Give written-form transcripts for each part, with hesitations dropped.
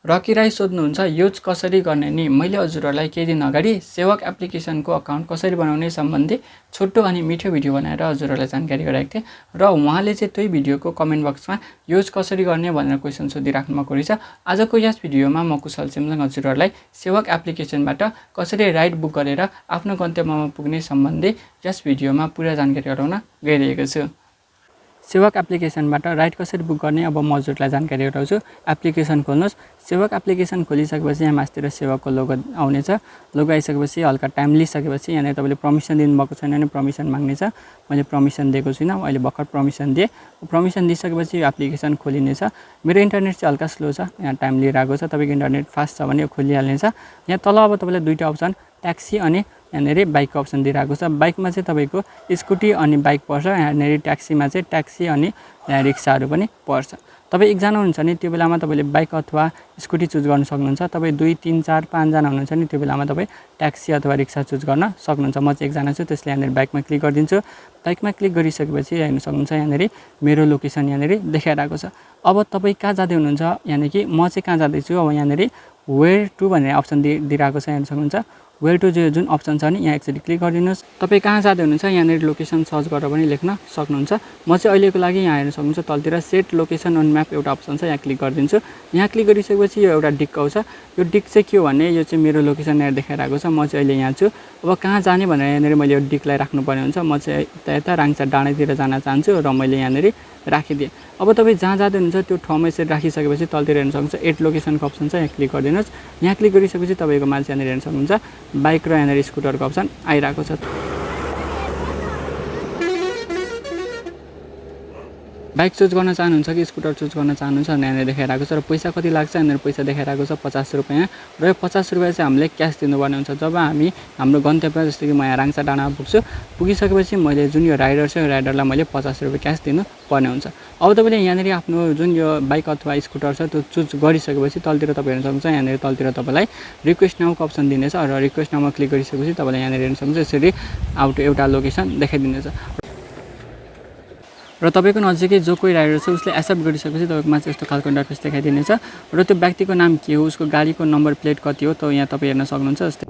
र किराई सोध्नुहुन्छ यो कसरी गर्ने नि मैले हजुरहरूलाई केही दिन अगाडि सेवक एप्लिकेसनको अकाउन्ट कसरी बनाउने सम्बन्धी छोटो अनि मिठो भिडियो बनाएर हजुरहरूलाई जानकारी गराएको थिएँ र उहाँले चाहिँ त्यही भिडियोको कमेन्ट बक्समा युज कसरी गर्ने भनेर क्वेसन सोधिराख्नु भएको रहेछ। आजको यस भिडियोमा म कुशल चेम्जोङ हजुरहरूलाई सेवक एप्लिकेसनबाट कसरी राइड बुक गरेर आफ्नो गन्तव्यमा पुग्ने सम्बन्धी यस भिडियोमा पुरा जानकारी गराउन गइरहेको छु। सेवक एप्लिकेसनबाट राइड कसरी बुक गर्ने अब म हजुरलाई जानकारी गराउँछु। एप्लिकेसन खोल्नुहोस्। सेवक एप्लिकेसन खोलिसकेपछि यहाँ मास्तिर सेवकको लोगो आउनेछ। लोगो आइसकेपछि हल्का टाइम लिइसकेपछि यहाँनिर तपाईँले पर्मिसन दिनुभएको छैन भने पर्मिसन माग्नेछ। मैले पर्मिसन दिएको छुइनँ, अहिले भर्खर पर्मिसन दिएँ। पर्मिसन दिइसकेपछि यो एप्लिकेसन खोलिनेछ। मेरो इन्टरनेट चाहिँ हल्का स्लो छ, यहाँ टाइम लिइरहेको छ। तपाईँको इन्टरनेट फास्ट छ भने यो खोलिहाल्नेछ। यहाँ तल अब तपाईँलाई दुईवटा अप्सन ट्याक्सी अनि यहाँनिर बाइकको अप्सन दिइरहेको छ। बाइकमा चाहिँ तपाईँको स्कुटी अनि बाइक पर्छ। यहाँनिर ट्याक्सीमा चाहिँ ट्याक्सी अनि रिक्साहरू पनि पर्छ। तपाईँ एकजना हुनुहुन्छ भने त्यो बेलामा तपाईँले बाइक अथवा स्कुटी चुज गर्न सक्नुहुन्छ। तपाईँ 2, 3, 4, 5जना हुनुहुन्छ भने त्यो बेलामा तपाईँ ट्याक्सी अथवा रिक्सा चुज गर्न सक्नुहुन्छ। म चाहिँ एकजना छु, त्यसले यहाँनिर बाइकमा क्लिक गरिदिन्छु। बाइकमा क्लिक गरिसकेपछि हेर्न सक्नुहुन्छ यहाँनिर मेरो लोकेसन यहाँनिर देखाइरहेको छ। अब तपाईँ कहाँ जाँदै हुनुहुन्छ, यानि कि म चाहिँ कहाँ जाँदैछु। अब यहाँनिर वेयर टु भन्ने अप्सन दिइरहेको छ, हेर्न सक्नुहुन्छ। वेयर टु जुन अप्सन छ नि यहाँ एकचोटि क्लिक गरिदिनुहोस्। तपाईँ कहाँ जाँदै हुनुहुन्छ यहाँनिर लोकेसन सर्च गरेर पनि लेख्न सक्नुहुन्छ। म चाहिँ अहिलेको लागि यहाँ हेर्न सक्नुहुन्छ तलतिर सेट लोकेसन अन म्याप एउटा अप्सन छ, यहाँ क्लिक गरिदिन्छु। यहाँ क्लिक गरिसकेपछि यो एउटा डिक आउँछ। यो डिक चाहिँ के हो भने यो चाहिँ मेरो लोकेसन यहाँ देखाइरहेको छ। म चाहिँ अहिले यहाँ छु। अब कहाँ जाने भनेर यहाँनिर मैले यो डिकलाई राख्नुपर्ने हुन्छ। म चाहिँ यता राङचा डाँडातिर जान चाहन्छु र मैले यहाँनिर राखिदिएँ। अब तपाईँ जहाँ जाँदै हुनुहुन्छ त्यो ठाउँमा यसरी राखिसकेपछि तलतिर हेर्न सक्नुहुन्छ एड लोकेसनको अप्सन छ, यहाँ क्लिक गरिदिनुहोस्। यहाँ क्लिक गरिसकेपछि तपाईँको मान्छे यहाँनिर हेर्न सक्नुहुन्छ बाइक र यहाँनिर स्कुटरको अप्सन आइरहेको छ। बाइक चुज गर्न चाहनुहुन्छ कि स्कुटर चुज गर्न चाहनुहुन्छ भने यहाँनिर देखाइरहेको छ। र पैसा कति लाग्छ यहाँनिर पैसा देखाइरहेको छ 50 रुपियाँ। र यो 50 रुपियाँ चाहिँ हामीले क्यास दिनुपर्ने हुन्छ जब हामी हाम्रो गन्तव्य, जस्तो कि म यहाँ राङचा डाँडामा पुग्छु। पुगिसकेपछि मैले जुन यो राइडर छ यो राइडरलाई मैले 50 रुपियाँ क्यास दिनुपर्ने हुन्छ। अब तपाईँले यहाँनिर आफ्नो जुन यो बाइक अथवा स्कुटर छ त्यो चुज गरिसकेपछि तलतिर तपाईँ हेर्न सक्नुहुन्छ यहाँनिर तलतिर तपाईँलाई रिक्वेस्ट नाउको अप्सन दिनेछ। र रिक्वेस्ट नाउमा क्लिक गरिसकेपछि तपाईँलाई यहाँनिर हेर्न सक्नुहुन्छ यसरी एउटा लोकेसन देखाइदिनेछ। र तपाईँको नजिकै जो कोही राइडर छ उसले एक्सेप्ट गरिसकेपछि तपाईँकोमा चाहिँ यस्तो खालको इन्टरफेस देखाइदिनेछ। र त्यो व्यक्तिको नाम के हो, उसको गाडीको नम्बर प्लेट कति हो त यहाँ तपाईँ हेर्न सक्नुहुन्छ। जस्तै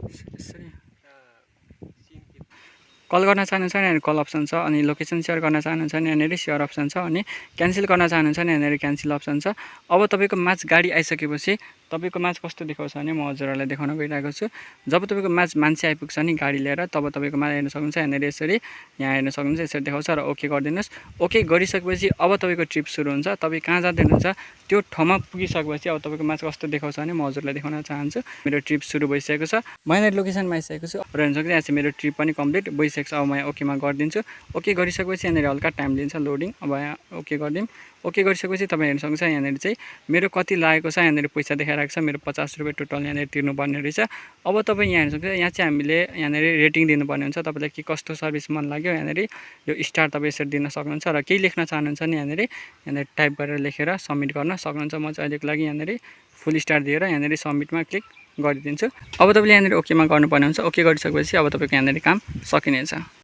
कल गर्न चाहनुहुन्छ भने यहाँनिर कल अप्सन छ, अनि लोकेसन सेयर गर्न चाहनुहुन्छ भने यहाँनिर सेयर अप्सन छ, अनि क्यान्सल गर्न चाहनुहुन्छ भने यहाँनिर क्यान्सल अप्सन छ। अब तपाईँको म्याच गाडी आइसकेपछि तपाईँको म्याच कस्तो देखाउँछ भने म हजुरहरूलाई देखाउन गइरहेको छु। जब तपाईँको म्याच मान्छे आइपुग्छ नि गाडी लिएर तब तपाईँको म्याच हेर्न सक्नुहुन्छ यहाँनिर यसरी यहाँ हेर्न सक्नुहुन्छ यसरी देखाउँछ। र ओके गरिदिनुहोस्। ओके गरिसकेपछि अब तपाईँको ट्रिप सुरु हुन्छ। तपाईँ कहाँ जाँदै हुनुहुन्छ त्यो ठाउँमा पुगिसकेपछि अब तपाईँको म्याच कस्तो देखाउँछ भने म हजुरलाई देखाउन चाहन्छु। मेरो ट्रिप सुरु भइसकेको छ, म यहाँनिर लोकेसनमा आइसकेको छु। र हेर्न सक्नुहुन्छ यहाँ चाहिँ मेरो ट्रिप पनि कम्प्लिट भइसकेको छ। अब म यहाँ ओकेमा गरिदिन्छु। ओके गरिसकेपछि यहाँनिर हल्का टाइम लिन्छ लोडिङ। अब यहाँ ओके गरिदिउँ। ओके गरिसकेपछि तपाईँ हेर्न सक्नुहुन्छ यहाँनिर चाहिँ मेरो कति लागेको छ, यहाँनिर पैसा देखाइरहेको छ। मेरो 50 रुपियाँ टोटल यहाँनिर तिर्नुपर्ने रहेछ। अब तपाईँ यहाँ हेर्न सक्नुहुन्छ यहाँ चाहिँ हामीले यहाँनिर रेटिङ दिनुपर्ने हुन्छ। तपाईँलाई के कस्तो सर्भिस मन लाग्यो यहाँनिर यो स्टार तपाईँ यसरी दिन सक्नुहुन्छ। र केही लेख्न चाहनुहुन्छ भने यहाँनिर टाइप गरेर लेखेर सब्मिट गर्न सक्नुहुन्छ। म चाहिँ अहिलेको लागि यहाँनिर फुल स्टार दिएर यहाँनिर सब्मिटमा क्लिक गरिदिन्छु। अब तपाईँले यहाँनिर ओकेमा गर्नुपर्ने हुन्छ। ओके गरिसकेपछि अब तपाईँको यहाँनिर काम सकिनेछ।